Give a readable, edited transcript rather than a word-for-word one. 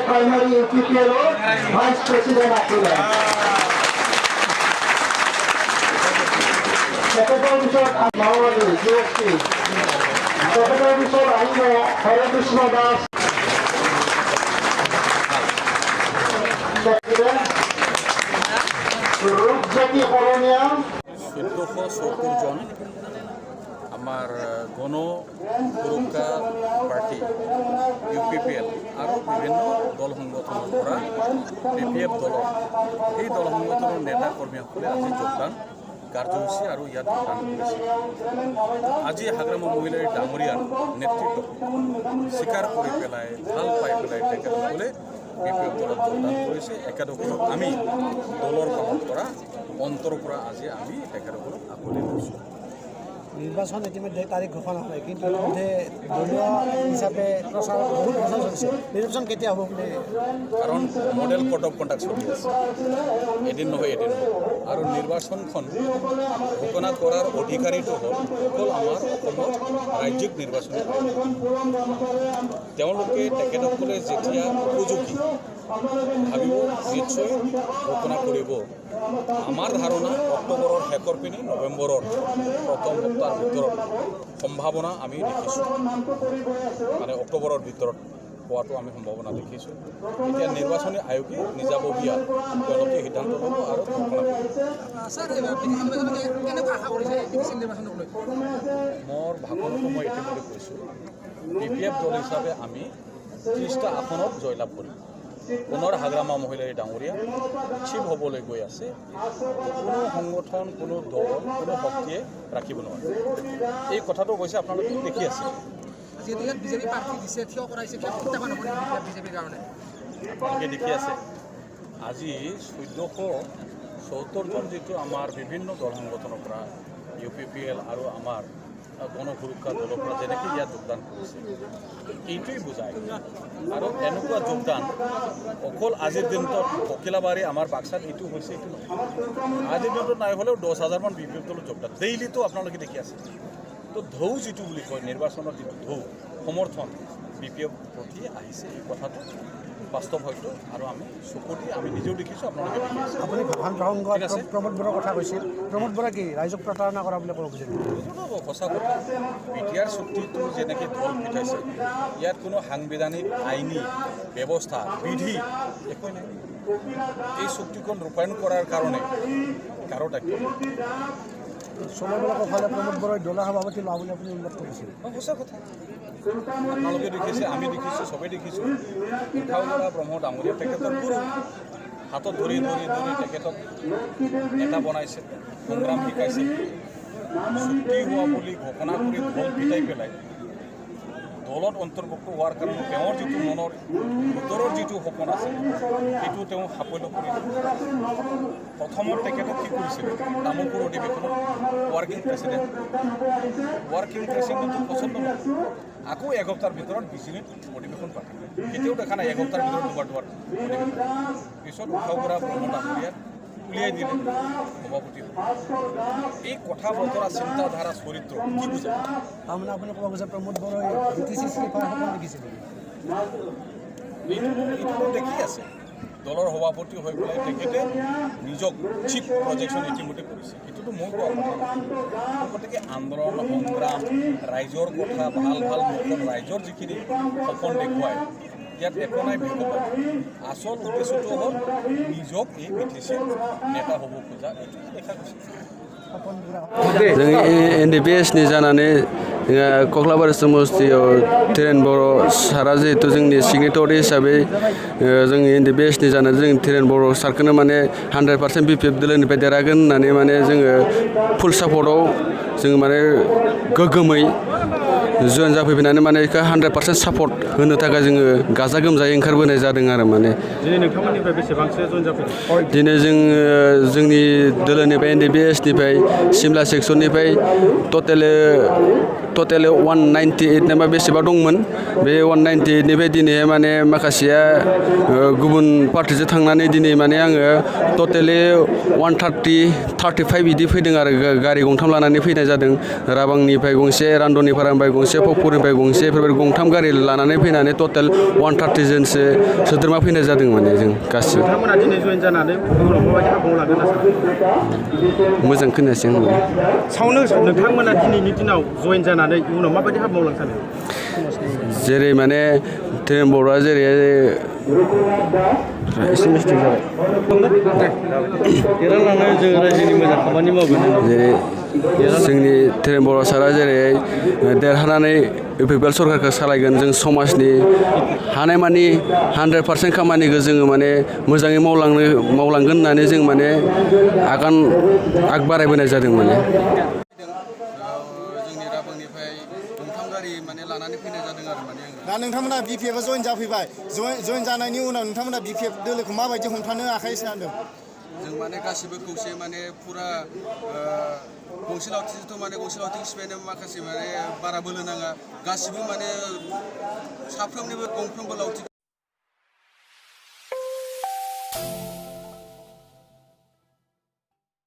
primary UPPL Vice President Akila. Secretary Bishop Mawali, USP. Secretary Bishop Aino, Hare Krishna Das. Secretary Rupjati Koronia. 1470 জন আমার গণ সুরক্ষা party UPPL আর বিভিন্ন দল সংগঠনের পৰা BPF দলৰ এই দল সংগঠনৰ নেতা কৰ্মীসকলে আজি যোগদান কাৰ্যসূচী আৰু ইয়াত যোগদান কৰিছে। আজি হাগ্ৰামা মহিলাৰ ডাঙৰীয়াৰ নেতৃত্ব স্বীকাৰ কৰি পেলাই ভাল পাই পেলাই তেখেতসকলে বিপিএফ দলত যোগদান কৰিছে। একেদৰে আমি দলৰ ফালৰ পৰা অন্তৰৰ পৰা আজি আমি তেখেতসকলক আঁকোৱালি লৈছোঁ। নির্বাচন ইতিমধ্যে তারিখ ঘোষণা হয়, কিন্তু ইতিমধ্যে দলীয় হিসাবে প্রচার বহুত প্রচার চলছে। নির্বাচন কেতিয়া হ'ব বুলি? কাৰণ মডেল কোড অফ কণ্ডাক্ট চলি আছে, এদিন নহয় এদিন হ'ব। আৰু নিৰ্বাচনখন ঘোষণা কৰাৰ অধিকাৰীটো হ'ল অকল আমাৰ অসমৰ ৰাজ্যিক নিৰ্বাচনী আয়োগ। তেওঁলোকে তেখেতসকলে যেতিয়া উপযোগী ভাবিব নিশ্চয় ঘোষণা কৰিব। আমাৰ ধাৰণা অক্টোবৰৰ শেষৰ পিনে নৱেম্বৰৰ প্ৰথম সপ্তাহৰ ভিতৰত সম্ভাৱনা আমি দেখিছোঁ, মানে অক্টোবৰৰ ভিতৰত পোৱাটো আমি সম্ভাৱনা দেখিছোঁ। এতিয়া নিৰ্বাচনী আয়োগে নিজাববীয়া তেওঁলোকে সিদ্ধান্ত ল'ব আৰু ঘোষণা কৰিব। মোৰ ভাষণতো মই ইতিমধ্যে কৈছোঁ, বিপিএফ দল হিচাপে আমি 30টা আসনত জয়লাভ কৰিম। পুনৰ হাগ্ৰামা মহিলাৰ ডাঙৰীয়া চিফ হ'বলৈ গৈ আছে। কোনো সংগঠন, কোনো দল, কোনো শক্তিয়ে ৰাখিব নোৱাৰে। এই কথাটো কৈছে আপোনালোকে দেখি আছে। আপোনালোকে দেখি আছে আজি 1470 জন যিটো আমাৰ বিভিন্ন দল সংগঠনৰ পৰা ইউপিপিএল আৰু আমাৰ গণ সুৰক্ষা দলৰ পৰা যেনেকৈ ইয়াত যোগদান কৰিছে, এইটোৱেই বুজায়। আৰু এনেকুৱা যোগদান অকল আজিৰ দিনটোত ককিলাবাৰী আমাৰ বাক্সাত এইটো হৈছে, এইটো নহয়। আজিৰ দিনটোত নাই হ'লেও 10,000 মান বিপিএফ দলত যোগদান ডেইলিটো আপোনালোকে দেখি আছে। তো ঢৌ যিটো বুলি কয়, নিৰ্বাচনৰ যিটো ঢৌ সমৰ্থন বিপিএফ প্ৰতি আহিছে, এই কথাটো বাস্তৱ হয়তো। আৰু আমি চকুটি আমি নিজেও দেখিছোঁ, আপোনালোকে দেখি আছে। আপুনি ভাষণ প্ৰসংগত প্ৰমোদ বড়োৰ কথা কৈছিল। প্ৰমোদ বড়োৱে কি ৰাইজক প্ৰতাৰণা কৰা বুলি ক'ব খুজিছিল? সঁচা কথা। বিটিআৰ চুক্তিটো যেনেকৈ ঢোল পিটাইছে, ইয়াত কোনো সাংবিধানিক আইনী ব্যৱস্থা বিধি একোৱেই নাই। এই চুক্তিখন ৰূপায়ণ কৰাৰ কাৰণে কাৰো দায়িত্ব চলাবিলাকক হ'লে প্ৰমোদ বড়োই দলীয় সভাপতি লোৱা বুলি আপুনি উল্লেখ কৰিছিল। সঁচা কথা। আপোনালোকে দেখিছে, আমি দেখিছোঁ, চবেই দেখিছোঁ। উঠাওগৰা ব্ৰহ্ম ডাঙৰীয়া তেখেতৰ গুৰু, হাতত ধৰি ধৰি ধৰি তেখেতক নেতা বনাইছে, সংগ্ৰাম শিকাইছে। চুক্তি হোৱা বুলি ঘোষণা কৰি ঢোল পিটাই পেলাই দলত অন্তৰ্ভুক্ত হোৱাৰ কাৰণে তেওঁৰ যিটো মনৰ ভিতৰৰ যিটো সপোন আছে, সেইটো তেওঁ সাফল্য কৰিছিল। প্ৰথমত তেখেতক কি কৰিছিল? তামোলপুৰ অধিৱেশনত ৱৰ্কিং প্ৰেচিডেণ্টটো পচন্দ নহয়। আকৌ এসপ্তাহৰ ভিতৰত বিচিনিত অধিৱেশন পাতিব। কেতিয়াও দেখা নাই এসপ্তাহৰ ভিতৰত দুবাৰ অধিৱেশন। পিছত উঠাওগৰা ব্ৰহ্ম ডাঙৰীয়াক উলিয়াই দিলে সভাপতি। এই কথা বতৰা, চিন্তাধাৰা, চৰিত্ৰ কি বুজায়? তাৰমানে আপুনি ক'ব গৈছে প্ৰমোদ বড়োই BTC শ্লিপাৰ সপোন দেখিছিল। এইটো দেখি আছে। দলৰ সভাপতি হৈ পেলাই তেখেতে নিজক চিফ প্ৰজেকশ্যন ইতিমধ্যে কৰিছে। এইটোতো মোৰ কোৱা কথা নহয়। গতিকে আন্দোলন, সংগ্ৰাম, ৰাইজৰ কথা, ভাল ভাল নতুন ৰাইজৰ যিখিনি সপোন দেখুৱায়, ইয়াত একো নাই বিকল্প। আচল উদ্দেশ্যটো হ'ল নিজক এই BTC নেতা হ'ব খোজা, এইটোৱে দেখা গৈছে। जों NDPS-नि जानानै कक्लाबारि समस्तियाव धीरेन बर' सारा जिहेतु जोंनि सिगनेटरि हिसाबै जोंनि NDPS-नि जानानै जों धीरेन बर' सारखौनो माने 100% BPF दोलोनिफ्राय देरहागोन होननानै माने जोङो फुल सापर्टआव जों माने गोग्गोमै जयेन जाफैनानै माने बेखौ 100% सापर्ट होनो थाखाय जोङो गाजा गोमजायै ओंखारबोनाय जादों आरो माने दिनै नोंथांमोननिफ्राय बेसेबांसो जयेन जाफैदों? दिनै जोङो जोंनि दोलोनिफ्राय NDBS-निफ्राय सिमला सेक्सननिफ्राय टटेल 198 नामा बेसेबा दंमोन बे 198निफ्राय दिनै माने माखासेया गुबुन पार्टिजों थांनानै दिनै माने आङो टटेलि 135 बिदि फैदों आरो गारि गंथाम लानानै फैनाय जादों राबांनिफ्राय गंसे रान्दनिफ्राय गंसे फकफुरनिफ्राय गंसे बेफोरबायदि गंथाम गारि लानानै फैनानै टटेल 130 जनसो सोद्रोमा फैनाय जादों माने जों गासिबो। नोंथांमोना दिनै जयेन जानानै उनाव माबायदि हाबा लागोन होनना सानो? मोजां खोनायासै आं नोंथांमोना दिनैनि दिनाव जयेन जानानै उनाव माबायदि हाबा मावलांनो सानो? जेरै माने धीरेन बर'आ जेरै एसे मिस्टेक जाबाय देरहालांनानै जों रायजोनि मोजां खामानि मावगोन। जेरै जोंनि धीरेन बर' सारा जेरै देरहानानै UPPL सरकारखौ सालायगोन जों समाजनि हानायमानि 100% खामानिखौ जोङो माने मोजाङै मावलांगोन होननानै जों माने आग बारायबोनाय जादों माने। जोंनि राबांनिफ्राय गंथाम गारि माने लानानै फैनाय जादों आरो माने दा नोंथांमोना BPF जयेन जाफैबाय जयेन जानायनि उनाव नोंथांमोना BPF दोलोखौ माबायदि हमथानो आखाइ सानदों? जों माने गासिबो खौसे माने फुरा गंसे लावथिजोंथ' माने गंसे लावथिखौ सिफायनो माखासे माने बारा बोलो नाङा गासिबो माने साफ्रोमनिबो गंफ्रोमबो लावथि